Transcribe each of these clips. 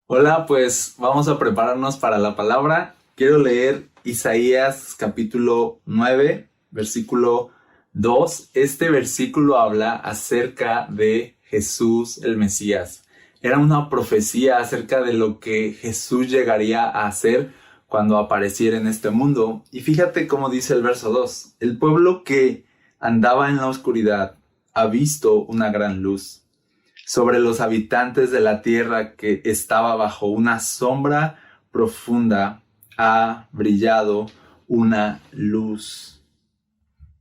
Hola, pues vamos a prepararnos para la palabra. Quiero leer Isaías capítulo 9, versículo 2. Este versículo habla acerca de Jesús el Mesías. Era una profecía acerca de lo que Jesús llegaría a hacer cuando apareciera en este mundo. Y fíjate cómo dice el verso 2. El pueblo que andaba en la oscuridad ha visto una gran luz. Sobre los habitantes de la tierra que estaba bajo una sombra profunda ha brillado una luz.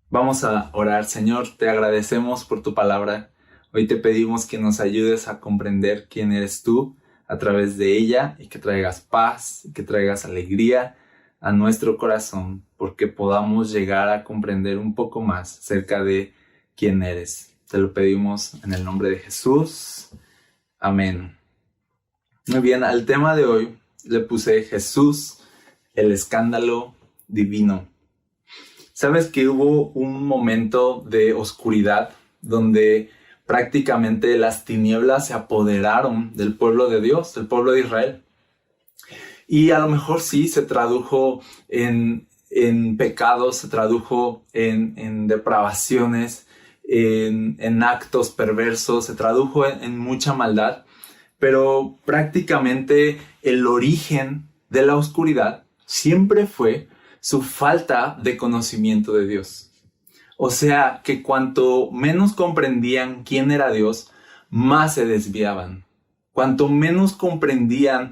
Vamos a orar. Señor, te agradecemos por tu palabra. Hoy te pedimos que nos ayudes a comprender quién eres tú a través de ella y que traigas paz y que traigas alegría a nuestro corazón, porque podamos llegar a comprender un poco más acerca de quién eres. Te lo pedimos en el nombre de Jesús. Amén. Muy bien, al tema de hoy le puse Jesús, el escándalo divino. ¿Sabes que hubo un momento de oscuridad donde prácticamente las tinieblas se apoderaron del pueblo de Dios, del pueblo de Israel? Y a lo mejor sí se tradujo en pecados, se tradujo en depravaciones, en actos perversos, se tradujo en mucha maldad, pero prácticamente el origen de la oscuridad siempre fue su falta de conocimiento de Dios. O sea, que cuanto menos comprendían quién era Dios, más se desviaban. Cuanto menos comprendían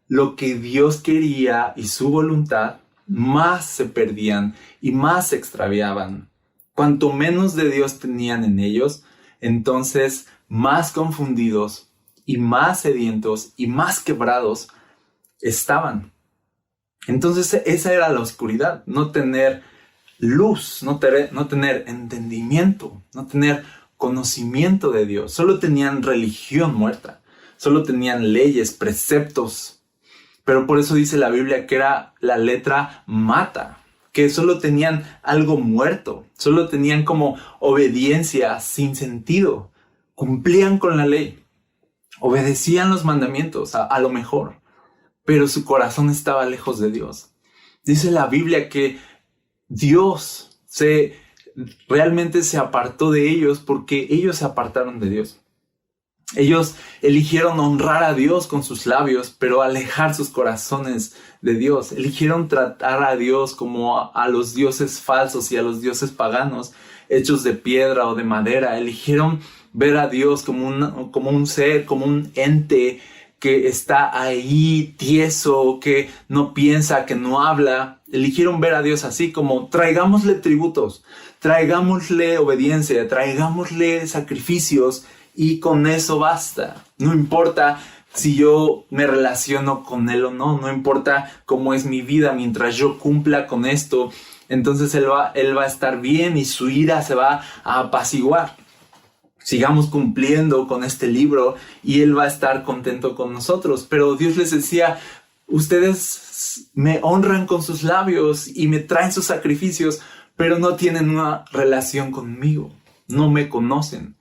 lo que Dios quería y su voluntad, más se perdían y más se extraviaban. Cuanto menos de Dios tenían en ellos, entonces más confundidos y más sedientos y más quebrados estaban. Entonces esa era la oscuridad, no tener luz, no tener entendimiento, no tener conocimiento de Dios. Solo tenían religión muerta, solo tenían leyes, preceptos. Pero por eso dice la Biblia que era la letra mata, que solo tenían algo muerto, solo tenían como obediencia sin sentido. Cumplían con la ley, obedecían los mandamientos a lo mejor, pero su corazón estaba lejos de Dios. Dice la Biblia que Dios realmente se apartó de ellos porque ellos se apartaron de Dios. Ellos eligieron honrar a Dios con sus labios, pero alejar sus corazones de Dios. Eligieron tratar a Dios como a los dioses falsos y a los dioses paganos, hechos de piedra o de madera. Eligieron ver a Dios como un ser, como un ente que está ahí tieso, que no piensa, que no habla. Eligieron ver a Dios así como traigámosle tributos, traigámosle obediencia, traigámosle sacrificios y con eso basta. No importa si yo me relaciono con Él o no, no importa cómo es mi vida mientras yo cumpla con esto, entonces Él va a estar bien y su ira se va a apaciguar. Sigamos cumpliendo con este libro y Él va a estar contento con nosotros. Pero Dios les decía, ustedes me honran con sus labios y me traen sus sacrificios, pero no tienen una relación conmigo, no me conocen.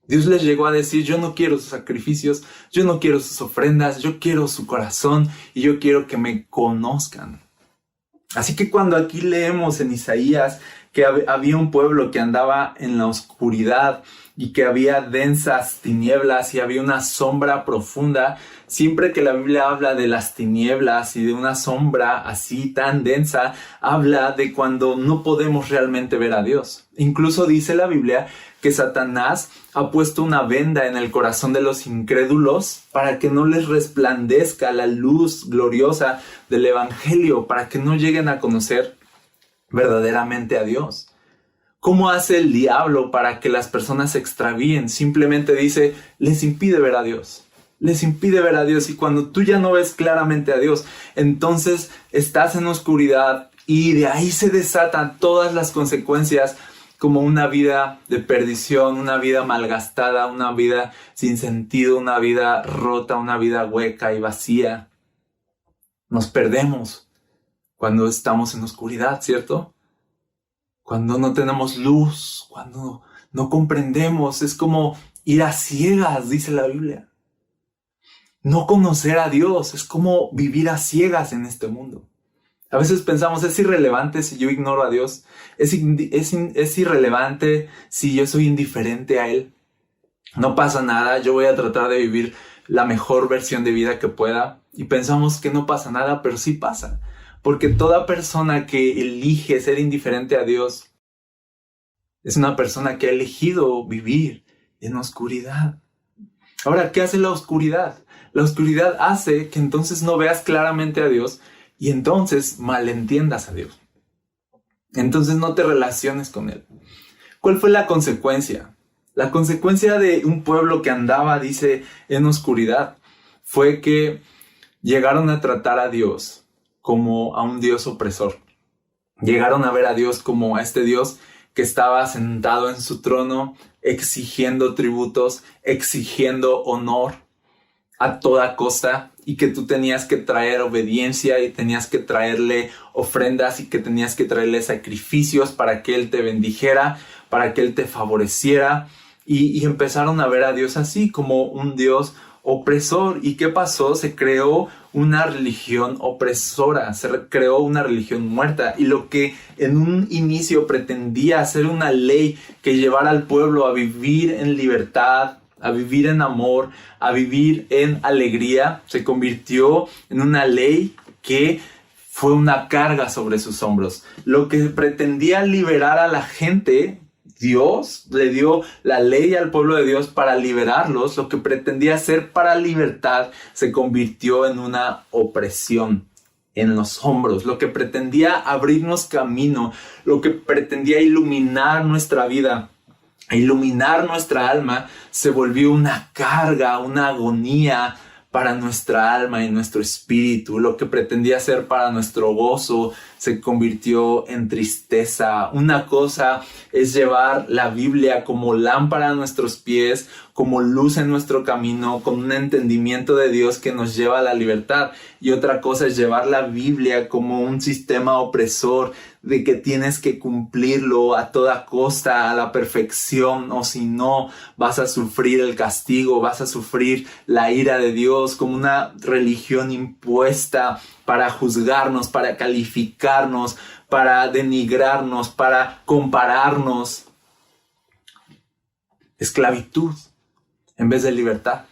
Dios les llegó a decir, yo no quiero sus sacrificios, yo no quiero sus ofrendas, yo quiero su corazón y yo quiero que me conozcan. Así que cuando aquí leemos en Isaías que había un pueblo que andaba en la oscuridad y que había densas tinieblas y había una sombra profunda, siempre que la Biblia habla de las tinieblas y de una sombra así tan densa, habla de cuando no podemos realmente ver a Dios. Incluso dice la Biblia que Satanás ha puesto una venda en el corazón de los incrédulos para que no les resplandezca la luz gloriosa del Evangelio, para que no lleguen a conocer verdaderamente a Dios. ¿Cómo hace el diablo para que las personas se extravíen? Simplemente dice, les impide ver a Dios. Les impide ver a Dios. Y cuando tú ya no ves claramente a Dios, entonces estás en oscuridad y de ahí se desatan todas las consecuencias, como una vida de perdición, una vida malgastada, una vida sin sentido, una vida rota, una vida hueca y vacía. Nos perdemos cuando estamos en oscuridad, ¿cierto? Cuando no tenemos luz, cuando no comprendemos, es como ir a ciegas, dice la Biblia. No conocer a Dios es como vivir a ciegas en este mundo. A veces pensamos, es irrelevante si yo ignoro a Dios. Es irrelevante si yo soy indiferente a Él. No pasa nada, yo voy a tratar de vivir la mejor versión de vida que pueda. Y pensamos que no pasa nada, pero sí pasa. Porque toda persona que elige ser indiferente a Dios es una persona que ha elegido vivir en oscuridad. Ahora, ¿qué hace la oscuridad? La oscuridad hace que entonces no veas claramente a Dios y entonces malentiendas a Dios. Entonces no te relaciones con Él. ¿Cuál fue la consecuencia? La consecuencia de un pueblo que andaba, dice, en oscuridad, fue que llegaron a tratar a Dios como a un Dios opresor. Llegaron a ver a Dios como a este Dios que estaba sentado en su trono, exigiendo tributos, exigiendo honor a toda costa, y que tú tenías que traer obediencia y tenías que traerle ofrendas y que tenías que traerle sacrificios para que Él te bendijera, para que Él te favoreciera. Y empezaron a ver a Dios así, como un Dios opresor. ¿Y qué pasó? Se creó una religión opresora, se creó una religión muerta, y lo que en un inicio pretendía ser una ley que llevara al pueblo a vivir en libertad, a vivir en amor, a vivir en alegría, se convirtió en una ley que fue una carga sobre sus hombros. Lo que pretendía liberar a la gente, Dios le dio la ley al pueblo de Dios para liberarlos. Lo que pretendía ser para libertad se convirtió en una opresión en los hombros. Lo que pretendía abrirnos camino, lo que pretendía iluminar nuestra vida, iluminar nuestra alma, se volvió una carga, una agonía para nuestra alma y nuestro espíritu. Lo que pretendía ser para nuestro gozo se convirtió en tristeza. Una cosa es llevar la Biblia como lámpara a nuestros pies, como luz en nuestro camino, con un entendimiento de Dios que nos lleva a la libertad. Y otra cosa es llevar la Biblia como un sistema opresor de que tienes que cumplirlo a toda costa, a la perfección, o si no, vas a sufrir el castigo, vas a sufrir la ira de Dios, como una religión impuesta para juzgarnos, para calificarnos, para denigrarnos, para compararnos. Esclavitud en vez de libertad.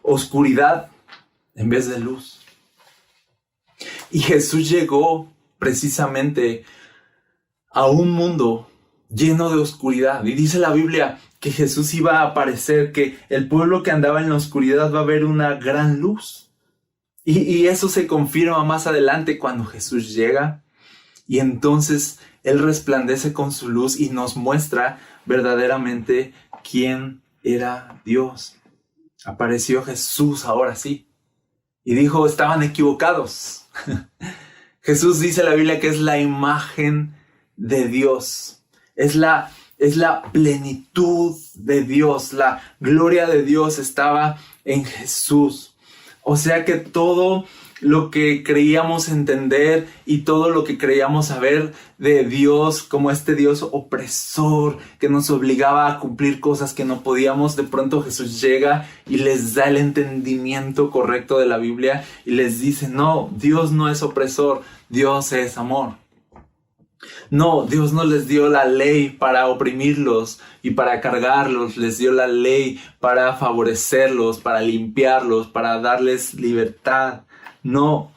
Oscuridad en vez de luz. Y Jesús llegó precisamente a un mundo lleno de oscuridad. Y dice la Biblia que Jesús iba a aparecer, que el pueblo que andaba en la oscuridad va a ver una gran luz. Y eso se confirma más adelante cuando Jesús llega. Y entonces Él resplandece con su luz y nos muestra verdaderamente quién era Dios. Apareció Jesús ahora sí. Y dijo, estaban equivocados. Jesús, dice la Biblia, que es la imagen de Dios. Es la plenitud de Dios. La gloria de Dios estaba en Jesús. O sea que todo lo que creíamos entender y todo lo que creíamos saber de Dios como este Dios opresor que nos obligaba a cumplir cosas que no podíamos, de pronto Jesús llega y les da el entendimiento correcto de la Biblia y les dice, no, Dios no es opresor, Dios es amor. No, Dios no les dio la ley para oprimirlos y para cargarlos, les dio la ley para favorecerlos, para limpiarlos, para darles libertad. No,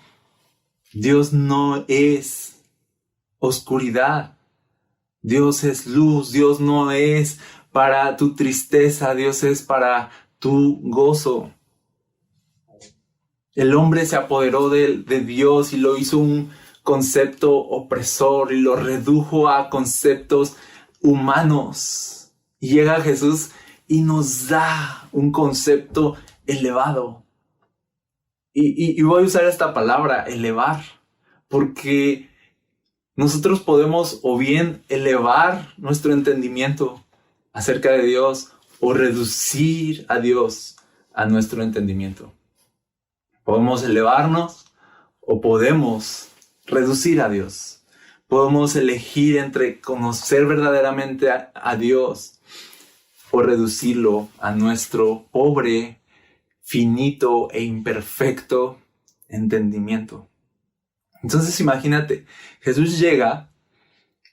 Dios no es oscuridad, Dios es luz, Dios no es para tu tristeza, Dios es para tu gozo. El hombre se apoderó de Dios y lo hizo un concepto opresor y lo redujo a conceptos humanos. Y llega Jesús y nos da un concepto elevado. Y voy a usar esta palabra, elevar, porque nosotros podemos o bien elevar nuestro entendimiento acerca de Dios o reducir a Dios a nuestro entendimiento. Podemos elevarnos o podemos reducir a Dios. Podemos elegir entre conocer verdaderamente a Dios o reducirlo a nuestro pobre, finito e imperfecto entendimiento. Entonces imagínate, Jesús llega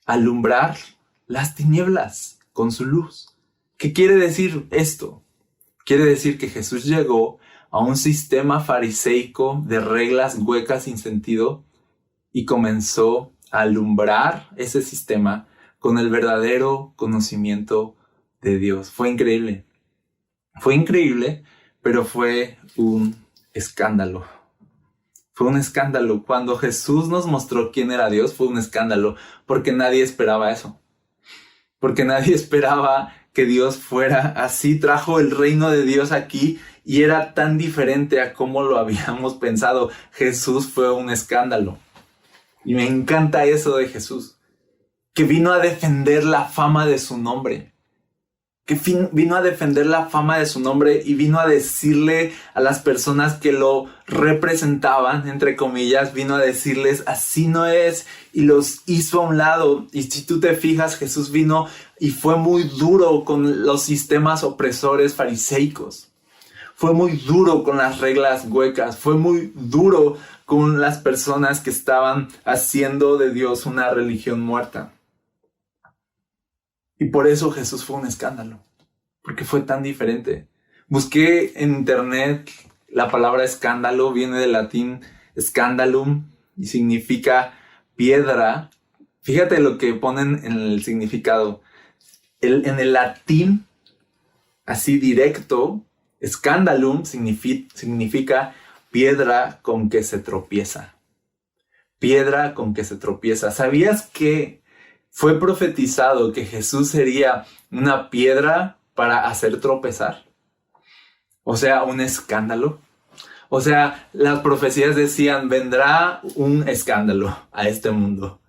a alumbrar las tinieblas con su luz. ¿Qué quiere decir esto? Quiere decir que Jesús llegó a un sistema fariseico de reglas huecas sin sentido y comenzó a alumbrar ese sistema con el verdadero conocimiento de Dios. Fue increíble. Fue increíble, pero fue un escándalo. Fue un escándalo. Cuando Jesús nos mostró quién era Dios, fue un escándalo, porque nadie esperaba eso. Porque nadie esperaba que Dios fuera así. Trajo el reino de Dios aquí y era tan diferente a cómo lo habíamos pensado. Jesús fue un escándalo. Y me encanta eso de Jesús, que vino a defender la fama de su nombre. Que vino a defender la fama de su nombre y vino a decirle a las personas que lo representaban, entre comillas, vino a decirles, así no es, y los hizo a un lado. Y si tú te fijas, Jesús vino y fue muy duro con los sistemas opresores fariseicos. Fue muy duro con las reglas huecas, fue muy duro con las personas que estaban haciendo de Dios una religión muerta. Y por eso Jesús fue un escándalo, porque fue tan diferente. Busqué en internet la palabra escándalo, viene del latín scandalum y significa piedra. Fíjate lo que ponen en el significado. En el latín, así directo, scandalum significa piedra con que se tropieza. Piedra con que se tropieza. ¿Sabías que fue profetizado que Jesús sería una piedra para hacer tropezar? O sea, un escándalo. O sea, las profecías decían, vendrá un escándalo a este mundo.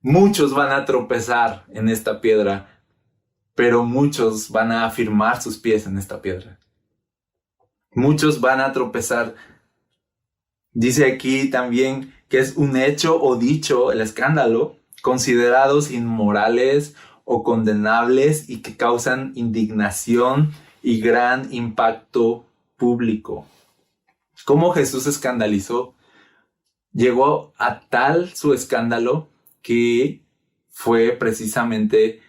Muchos van a tropezar en esta piedra, pero muchos van a afirmar sus pies en esta piedra. Muchos van a tropezar. Dice aquí también que es un hecho o dicho, el escándalo, considerados inmorales o condenables y que causan indignación y gran impacto público. ¿Cómo Jesús escandalizó? Llegó a tal su escándalo que fue precisamente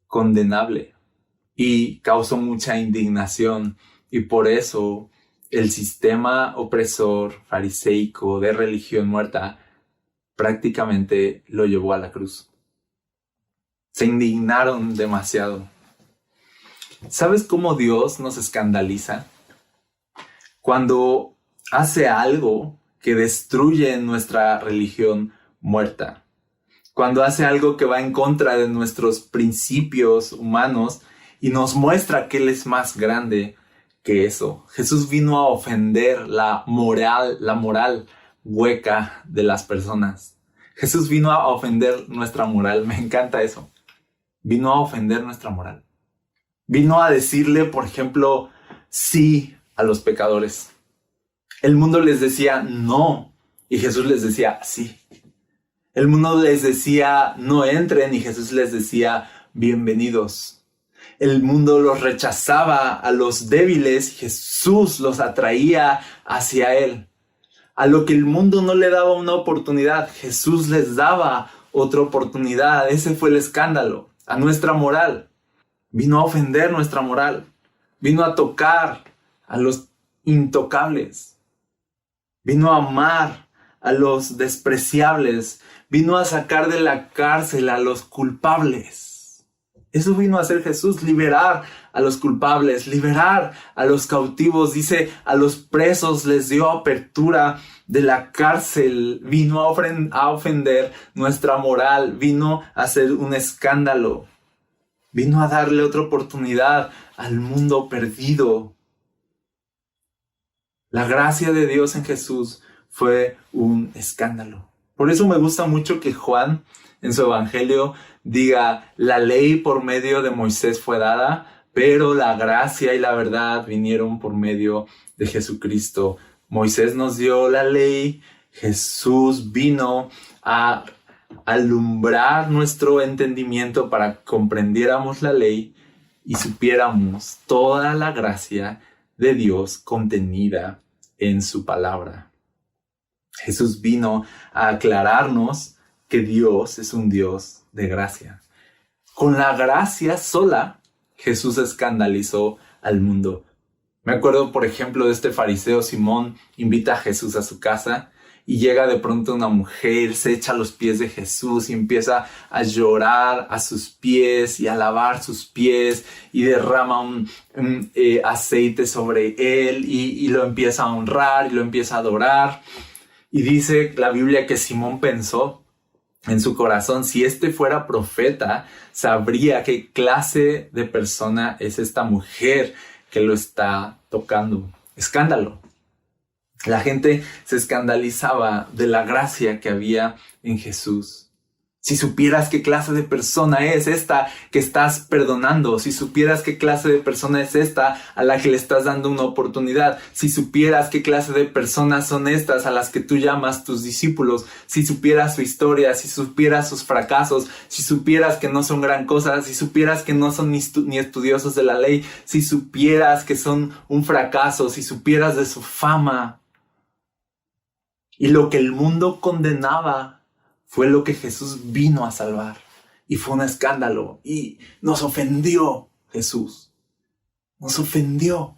condenable y causó mucha indignación, y por eso el sistema opresor fariseico de religión muerta prácticamente lo llevó a la cruz. Se indignaron demasiado. ¿Sabes cómo Dios nos escandaliza? Cuando hace algo que destruye nuestra religión muerta. Cuando hace algo que va en contra de nuestros principios humanos y nos muestra que Él es más grande que eso. Jesús vino a ofender la moral hueca de las personas. Jesús vino a ofender nuestra moral. Me encanta eso. Vino a ofender nuestra moral. Vino a decirle, por ejemplo, sí a los pecadores. El mundo les decía no y Jesús les decía sí. El mundo les decía no entren y Jesús les decía bienvenidos. El mundo los rechazaba a los débiles, Jesús los atraía hacia Él. A lo que el mundo no le daba una oportunidad, Jesús les daba otra oportunidad. Ese fue el escándalo. A nuestra moral. Vino a ofender nuestra moral. Vino a tocar a los intocables. Vino a amar a los despreciables. Vino a sacar de la cárcel a los culpables. Eso vino a hacer Jesús, liberar a los culpables, liberar a los cautivos. Dice, a los presos les dio apertura de la cárcel. Vino a ofender nuestra moral. Vino a hacer un escándalo. Vino a darle otra oportunidad al mundo perdido. La gracia de Dios en Jesús fue un escándalo. Por eso me gusta mucho que Juan en su evangelio diga, la ley por medio de Moisés fue dada, pero la gracia y la verdad vinieron por medio de Jesucristo. Moisés nos dio la ley, Jesús vino a alumbrar nuestro entendimiento para que comprendiéramos la ley y supiéramos toda la gracia de Dios contenida en su palabra. Jesús vino a aclararnos que Dios es un Dios de gracia. Con la gracia sola, Jesús escandalizó al mundo. Me acuerdo, por ejemplo, de este fariseo Simón, invita a Jesús a su casa y llega de pronto una mujer, se echa a los pies de Jesús y empieza a llorar a sus pies y a lavar sus pies y derrama un aceite sobre él y lo empieza a honrar y lo empieza a adorar. Y dice la Biblia que Simón pensó en su corazón, si este fuera profeta, sabría qué clase de persona es esta mujer que lo está tocando. Escándalo. La gente se escandalizaba de la gracia que había en Jesús. Si supieras qué clase de persona es esta que estás perdonando, si supieras qué clase de persona es esta a la que le estás dando una oportunidad, si supieras qué clase de personas son estas a las que tú llamas tus discípulos, si supieras su historia, si supieras sus fracasos, si supieras que no son gran cosa, si supieras que no son ni estudiosos de la ley, si supieras que son un fracaso, si supieras de su fama. Y lo que el mundo condenaba fue lo que Jesús vino a salvar. Y fue un escándalo. Y nos ofendió Jesús. Nos ofendió.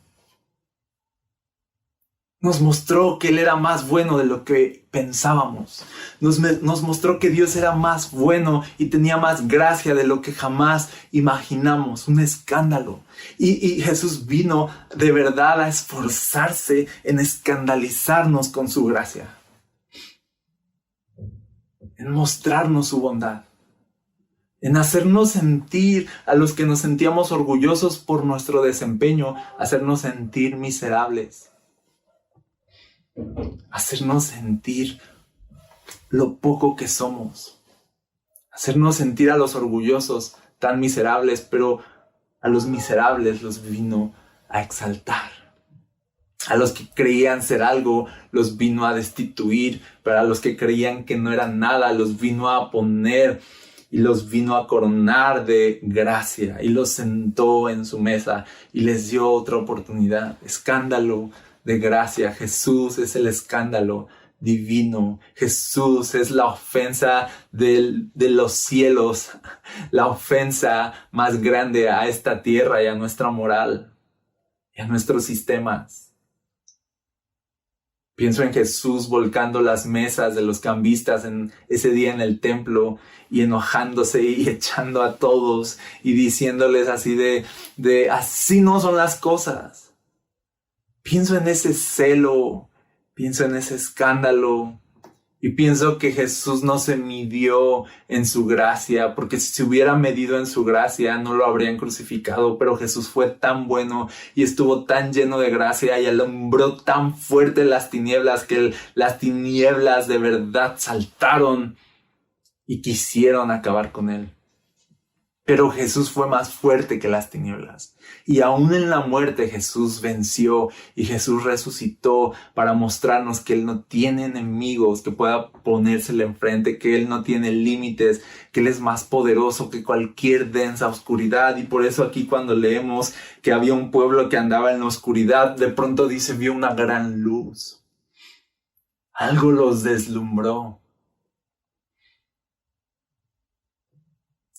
Nos mostró que Él era más bueno de lo que pensábamos. Nos mostró que Dios era más bueno y tenía más gracia de lo que jamás imaginamos. Un escándalo. Y Jesús vino de verdad a esforzarse en escandalizarnos con su gracia. En mostrarnos su bondad, en hacernos sentir a los que nos sentíamos orgullosos por nuestro desempeño, hacernos sentir miserables, hacernos sentir lo poco que somos, hacernos sentir a los orgullosos tan miserables, pero a los miserables los vino a exaltar. A los que creían ser algo, los vino a destituir, pero a los que creían que no eran nada, los vino a poner y los vino a coronar de gracia y los sentó en su mesa y les dio otra oportunidad. Escándalo de gracia. Jesús es el escándalo divino. Jesús es la ofensa de los cielos, la ofensa más grande a esta tierra y a nuestra moral y a nuestros sistemas. Pienso en Jesús volcando las mesas de los cambistas en ese día en el templo y enojándose y echando a todos y diciéndoles así de así no son las cosas. Pienso en ese celo, pienso en ese escándalo y pienso que Jesús no se midió en su gracia, porque si se hubiera medido en su gracia no lo habrían crucificado, pero Jesús fue tan bueno y estuvo tan lleno de gracia y alumbró tan fuerte las tinieblas que las tinieblas de verdad saltaron y quisieron acabar con él. Pero Jesús fue más fuerte que las tinieblas. Y aún en la muerte Jesús venció y Jesús resucitó para mostrarnos que Él no tiene enemigos que pueda ponérsele enfrente, que Él no tiene límites, que Él es más poderoso que cualquier densa oscuridad. Y por eso aquí cuando leemos que había un pueblo que andaba en la oscuridad, de pronto dice, vio una gran luz. Algo los deslumbró.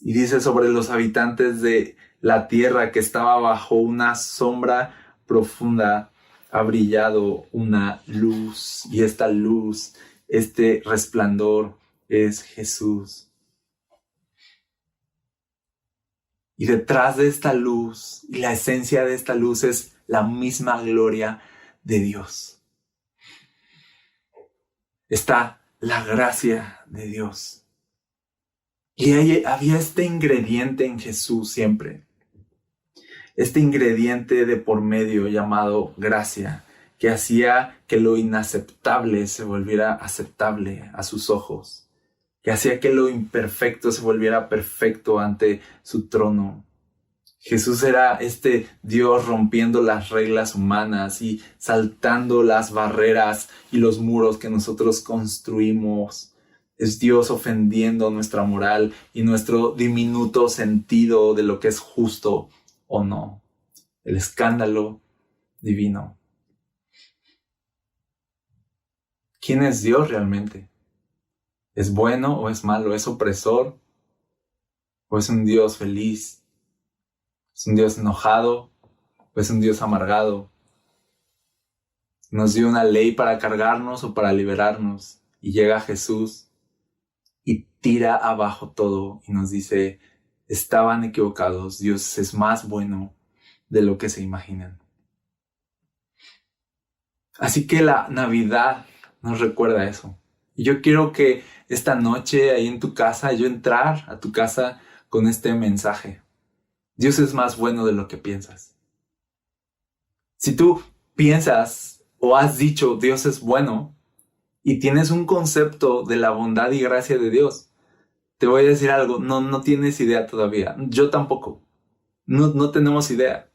Y dice sobre los habitantes de la tierra que estaba bajo una sombra profunda, ha brillado una luz. Y esta luz, este resplandor es Jesús. Y detrás de esta luz, y la esencia de esta luz es la misma gloria de Dios. Está la gracia de Dios. Y había este ingrediente en Jesús siempre. Este ingrediente de por medio llamado gracia, que hacía que lo inaceptable se volviera aceptable a sus ojos, que hacía que lo imperfecto se volviera perfecto ante su trono. Jesús era este Dios rompiendo las reglas humanas y saltando las barreras y los muros que nosotros construimos. Es Dios ofendiendo nuestra moral y nuestro diminuto sentido de lo que es justo o no. El escándalo divino. ¿Quién es Dios realmente? ¿Es bueno o es malo? ¿Es opresor o es un Dios feliz? ¿Es un Dios enojado o es un Dios amargado? ¿Nos dio una ley para cargarnos o para liberarnos? Y llega Jesús y tira abajo todo y nos dice, estaban equivocados, Dios es más bueno de lo que se imaginan. Así que la Navidad nos recuerda eso. Y yo quiero que esta noche ahí en tu casa, yo entrar a tu casa con este mensaje. Dios es más bueno de lo que piensas. Si tú piensas o has dicho Dios es bueno y tienes un concepto de la bondad y gracia de Dios, te voy a decir algo, no tienes idea todavía. Yo tampoco. No tenemos idea.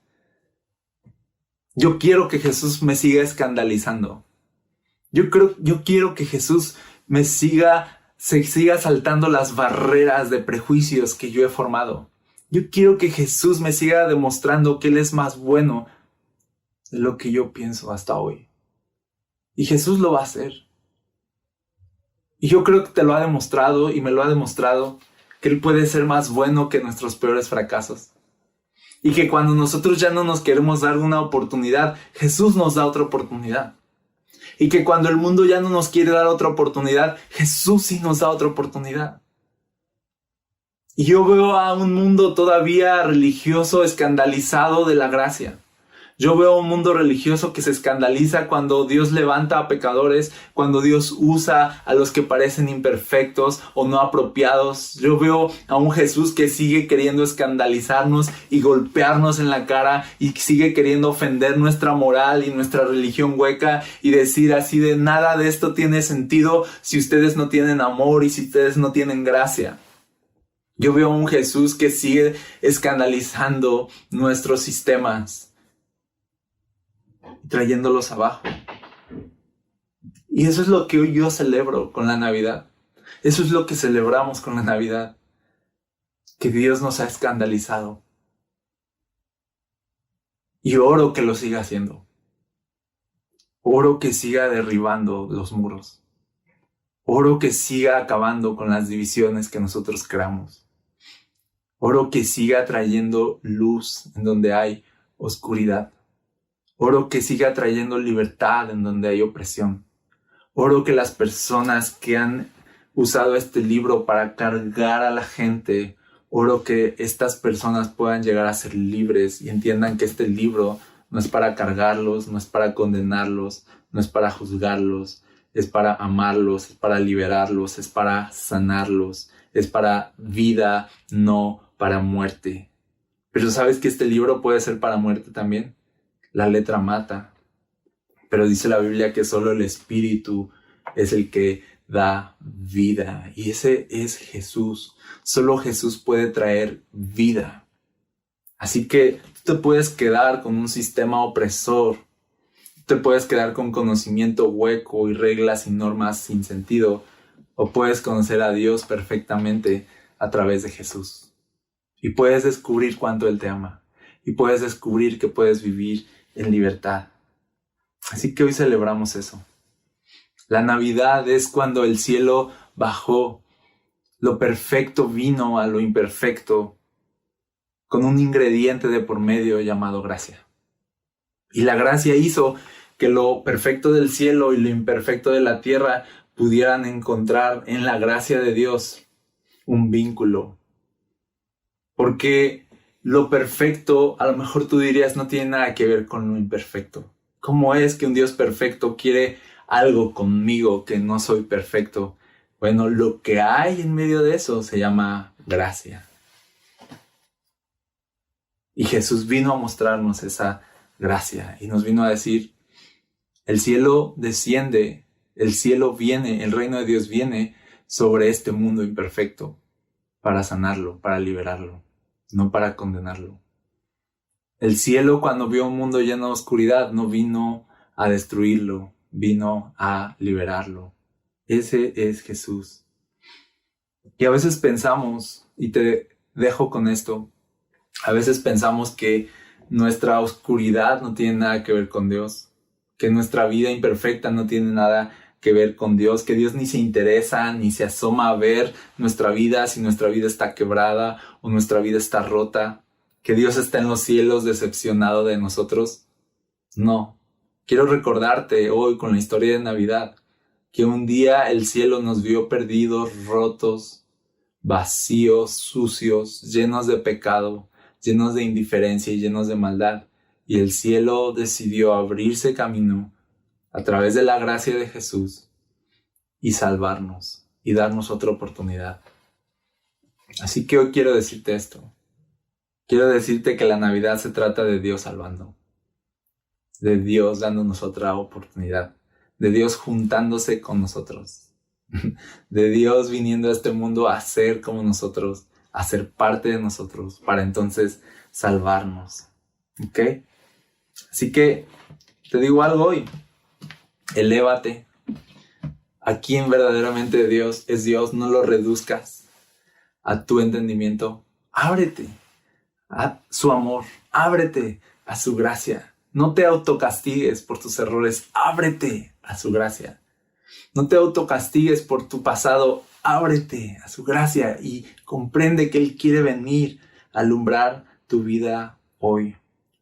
Yo quiero que Jesús me siga escandalizando. Yo quiero que Jesús se siga saltando las barreras de prejuicios que yo he formado. Yo quiero que Jesús me siga demostrando que Él es más bueno de lo que yo pienso hasta hoy. Y Jesús lo va a hacer. Y yo creo que te lo ha demostrado y me lo ha demostrado que Él puede ser más bueno que nuestros peores fracasos. Y que cuando nosotros ya no nos queremos dar una oportunidad, Jesús nos da otra oportunidad. Y que cuando el mundo ya no nos quiere dar otra oportunidad, Jesús sí nos da otra oportunidad. Y yo veo a un mundo todavía religioso escandalizado de la gracia. Yo veo un mundo religioso que se escandaliza cuando Dios levanta a pecadores, cuando Dios usa a los que parecen imperfectos o no apropiados. Yo veo a un Jesús que sigue queriendo escandalizarnos y golpearnos en la cara y sigue queriendo ofender nuestra moral y nuestra religión hueca y decir así de nada de esto tiene sentido si ustedes no tienen amor y si ustedes no tienen gracia. Yo veo a un Jesús que sigue escandalizando nuestros sistemas, trayéndolos abajo. Y eso es lo que hoy yo celebro con la Navidad. Eso es lo que celebramos con la Navidad. Que Dios nos ha escandalizado. Y oro que lo siga haciendo. Oro que siga derribando los muros. Oro que siga acabando con las divisiones que nosotros creamos. Oro que siga trayendo luz en donde hay oscuridad. Oro que siga trayendo libertad en donde hay opresión. Oro que las personas que han usado este libro para cargar a la gente, oro que estas personas puedan llegar a ser libres y entiendan que este libro no es para cargarlos, no es para condenarlos, no es para juzgarlos, es para amarlos, es para liberarlos, es para sanarlos, es para vida, no para muerte. Pero ¿sabes que este libro puede ser para muerte también? La letra mata, pero dice la Biblia que solo el Espíritu es el que da vida. Y ese es Jesús. Solo Jesús puede traer vida. Así que tú te puedes quedar con un sistema opresor. Tú te puedes quedar con conocimiento hueco y reglas y normas sin sentido. O puedes conocer a Dios perfectamente a través de Jesús. Y puedes descubrir cuánto Él te ama. Y puedes descubrir que puedes vivir en libertad. Así que hoy celebramos eso. La Navidad es cuando el cielo bajó, lo perfecto vino a lo imperfecto, con un ingrediente de por medio llamado gracia. Y la gracia hizo que lo perfecto del cielo y lo imperfecto de la tierra pudieran encontrar en la gracia de Dios un vínculo. Porque lo perfecto, a lo mejor tú dirías, no tiene nada que ver con lo imperfecto. ¿Cómo es que un Dios perfecto quiere algo conmigo que no soy perfecto? Bueno, lo que hay en medio de eso se llama gracia. Y Jesús vino a mostrarnos esa gracia y nos vino a decir, el cielo desciende, el cielo viene, el reino de Dios viene sobre este mundo imperfecto para sanarlo, para liberarlo, no para condenarlo. El cielo, cuando vio un mundo lleno de oscuridad, no vino a destruirlo, vino a liberarlo. Ese es Jesús. Y a veces pensamos, y te dejo con esto, a veces pensamos que nuestra oscuridad no tiene nada que ver con Dios, que nuestra vida imperfecta no tiene nada que ver con Dios, que Dios ni se interesa ni se asoma a ver nuestra vida si nuestra vida está quebrada o nuestra vida está rota, que Dios está en los cielos decepcionado de nosotros. No, quiero recordarte hoy con la historia de Navidad que un día el cielo nos vio perdidos, rotos, vacíos, sucios, llenos de pecado, llenos de indiferencia y llenos de maldad. Y el cielo decidió abrirse camino a través de la gracia de Jesús y salvarnos y darnos otra oportunidad. Así que hoy quiero decirte esto. Quiero decirte que la Navidad se trata de Dios salvando, de Dios dándonos otra oportunidad, de Dios juntándose con nosotros, de Dios viniendo a este mundo a ser como nosotros, a ser parte de nosotros, para entonces salvarnos. ¿Ok? Así que te digo algo hoy. Elévate a quien verdaderamente Dios es Dios. No lo reduzcas a tu entendimiento. Ábrete a su amor. Ábrete a su gracia. No te autocastigues por tus errores. Ábrete a su gracia. No te autocastigues por tu pasado. Ábrete a su gracia y comprende que Él quiere venir a alumbrar tu vida hoy.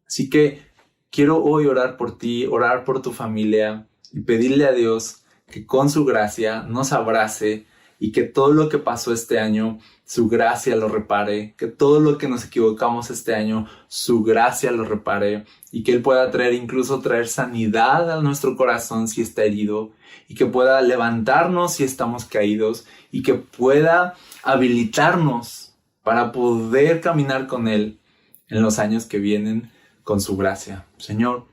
Así que quiero hoy orar por ti, orar por tu familia y pedirle a Dios que con su gracia nos abrace y que todo lo que pasó este año, su gracia lo repare, que todo lo que nos equivocamos este año, su gracia lo repare y que Él pueda incluso traer sanidad a nuestro corazón si está herido y que pueda levantarnos si estamos caídos y que pueda habilitarnos para poder caminar con Él en los años que vienen con su gracia. Señor,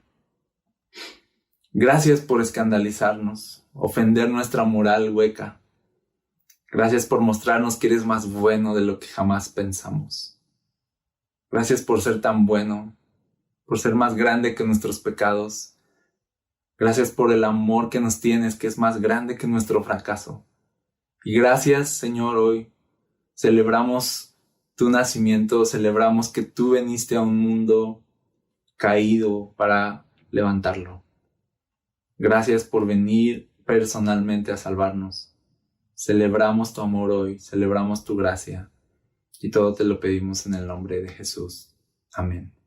gracias por escandalizarnos, ofender nuestra moral hueca. Gracias por mostrarnos que eres más bueno de lo que jamás pensamos. Gracias por ser tan bueno, por ser más grande que nuestros pecados. Gracias por el amor que nos tienes, que es más grande que nuestro fracaso. Y gracias, Señor, hoy celebramos tu nacimiento, celebramos que tú viniste a un mundo caído para levantarlo. Gracias por venir personalmente a salvarnos. Celebramos tu amor hoy, celebramos tu gracia y todo te lo pedimos en el nombre de Jesús. Amén.